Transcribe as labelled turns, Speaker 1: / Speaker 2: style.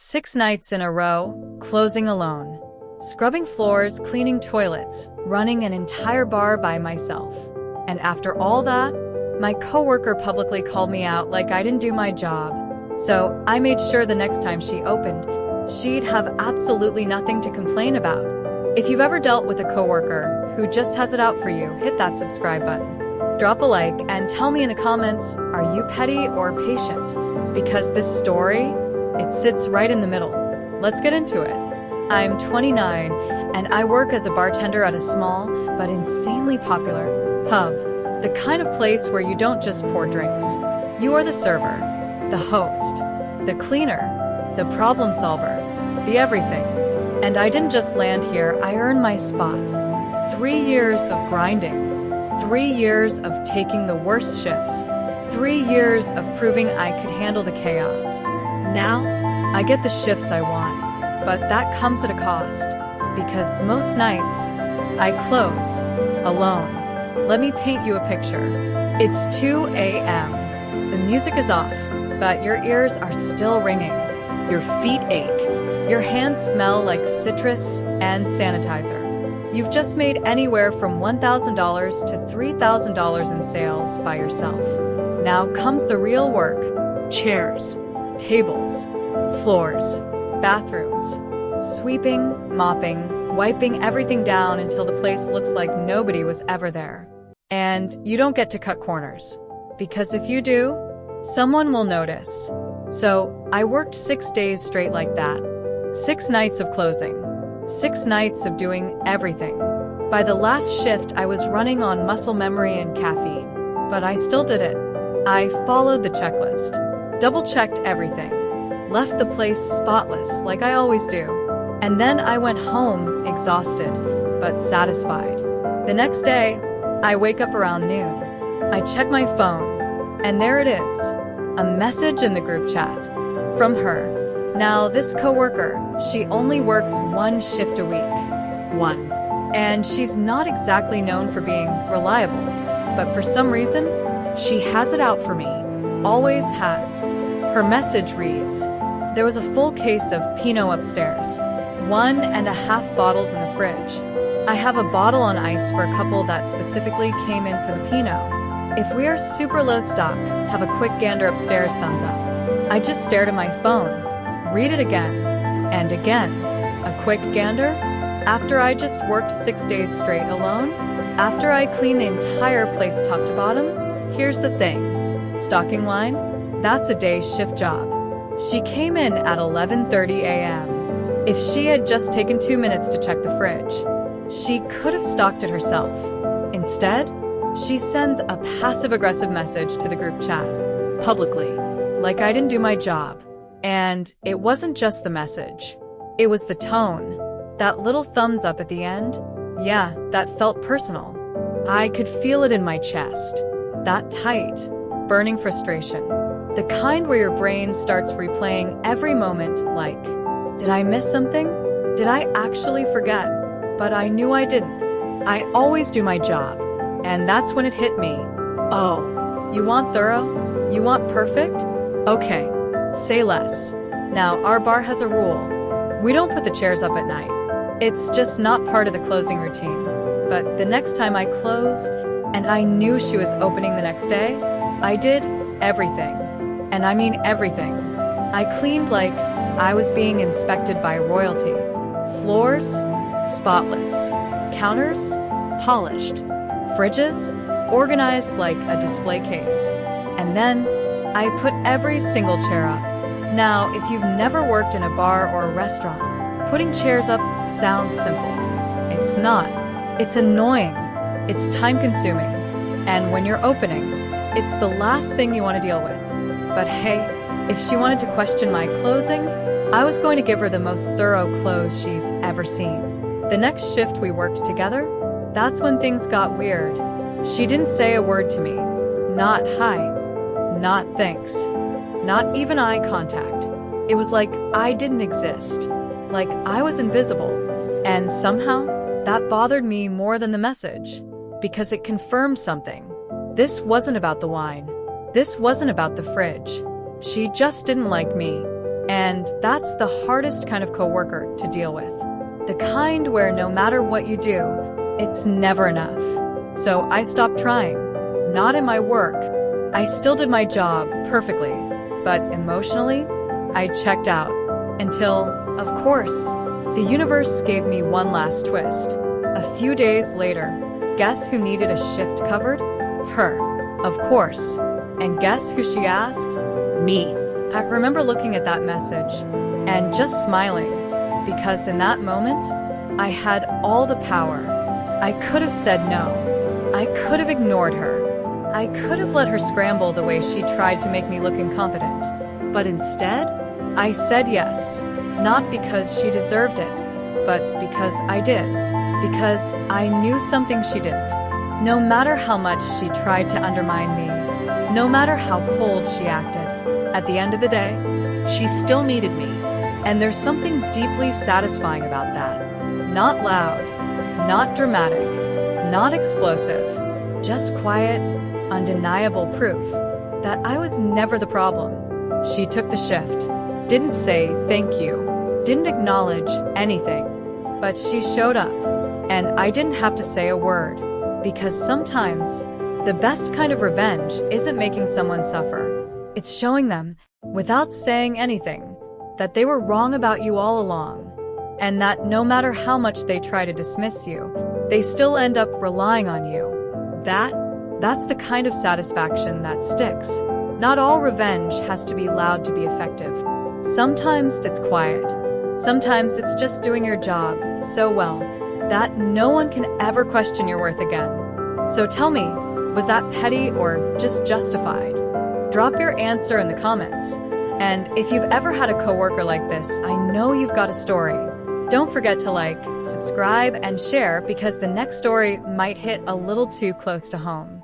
Speaker 1: 6 nights in a row, closing alone. Scrubbing floors, cleaning toilets, running an entire bar by myself. And after all that, my coworker publicly called me out like I didn't do my job. So I made sure the next time she opened, she'd have absolutely nothing to complain about. If you've ever dealt with a coworker who just has it out for you, hit that subscribe button. Drop a like and tell me in the comments, are you petty or patient? Because this story, it sits right in the middle. Let's get into it. I'm 29 and I work as a bartender at a small but insanely popular pub. The kind of place where you don't just pour drinks. You are the server, the host, the cleaner, the problem solver, the everything. And I didn't just land here, I earned my spot. 3 years of grinding. 3 years of taking the worst shifts. 3 years of proving I could handle the chaos. Now, I get the shifts I want, but that comes at a cost. Because most nights, I close alone. Let me paint you a picture. It's 2 a.m. The music is off, but your ears are still ringing. Your feet ache. Your hands smell like citrus and sanitizer. You've just made anywhere from $1,000 to $3,000 in sales by yourself. Now comes the real work. Chairs, tables, floors, bathrooms, sweeping, mopping, wiping everything down until the place looks like nobody was ever there. And you don't get to cut corners. Because if you do, someone will notice. So I worked 6 days straight like that. 6 nights of closing. 6 nights of doing everything. By the last shift, I was running on muscle memory and caffeine. But I still did it. I followed the checklist. Double-checked everything. Left the place spotless like I always do. And then I went home exhausted, but satisfied. The next day, I wake up around noon. I check my phone, and there it is. A message in the group chat. From her. Now, this coworker, she only works 1 shift a week. 1. And she's not exactly known for being reliable. But for some reason, she has it out for me. Always has. Her message reads, there was a full case of Pinot upstairs. 1.5 bottles in the fridge. I have a bottle on ice for a couple that specifically came in for the Pinot. If we are super low stock, have a quick gander upstairs, thumbs up. I just stared at my phone. Read it again. And again. A quick gander? After I just worked 6 days straight alone? After I cleaned the entire place top to bottom? Here's the thing. Stocking line? That's a day shift job. She came in at 11:30 a.m. If she had just taken 2 minutes to check the fridge, she could have stocked it herself. Instead, she sends a passive-aggressive message to the group chat, publicly, like I didn't do my job. And it wasn't just the message. It was the tone. That little thumbs up at the end. Yeah, that felt personal. I could feel it in my chest. That tight, burning frustration. The kind where your brain starts replaying every moment like, did I miss something? Did I actually forget? But I knew I didn't. I always do my job. And that's when it hit me. Oh, you want thorough? You want perfect? Okay. Say less. Now, our bar has a rule. We don't put the chairs up at night. It's just not part of the closing routine. But the next time I closed, and I knew she was opening the next day, I did everything. And I mean everything. I cleaned like I was being inspected by royalty. Floors, spotless. Counters, polished. Fridges, organized like a display case. And then, I put every single chair up. Now, if you've never worked in a bar or a restaurant, putting chairs up sounds simple. It's not. It's annoying. It's time-consuming. And when you're opening, it's the last thing you want to deal with. But hey, if she wanted to question my closing, I was going to give her the most thorough close she's ever seen. The next shift we worked together, that's when things got weird. She didn't say a word to me. Not hi. Not thanks. Not even eye contact. It was like I didn't exist. Like I was invisible. And somehow, that bothered me more than the message. Because it confirmed something. This wasn't about the wine. This wasn't about the fridge. She just didn't like me. And that's the hardest kind of coworker to deal with. The kind where no matter what you do, it's never enough. So I stopped trying. Not in my work. I still did my job perfectly, but emotionally, I checked out. Until, of course, the universe gave me one last twist. A few days later, guess who needed a shift covered? Her. Of course. And guess who she asked? Me. I remember looking at that message and just smiling, because in that moment, I had all the power. I could have said no. I could have ignored her. I could have let her scramble the way she tried to make me look incompetent. But instead, I said yes, not because she deserved it, but because I did. Because I knew something she didn't. No matter how much she tried to undermine me, no matter how cold she acted, at the end of the day, she still needed me. And there's something deeply satisfying about that. Not loud, not dramatic, not explosive, just quiet, undeniable proof that I was never the problem. She took the shift, didn't say thank you, didn't acknowledge anything, but she showed up, and I didn't have to say a word, because sometimes the best kind of revenge isn't making someone suffer. It's showing them, without saying anything, that they were wrong about you all along, and that no matter how much they try to dismiss you, they still end up relying on you. That's the kind of satisfaction that sticks. Not all revenge has to be loud to be effective. Sometimes it's quiet. Sometimes it's just doing your job so well that no one can ever question your worth again. So tell me, was that petty or just justified? Drop your answer in the comments. And if you've ever had a coworker like this, I know you've got a story. Don't forget to like, subscribe, and share, because the next story might hit a little too close to home.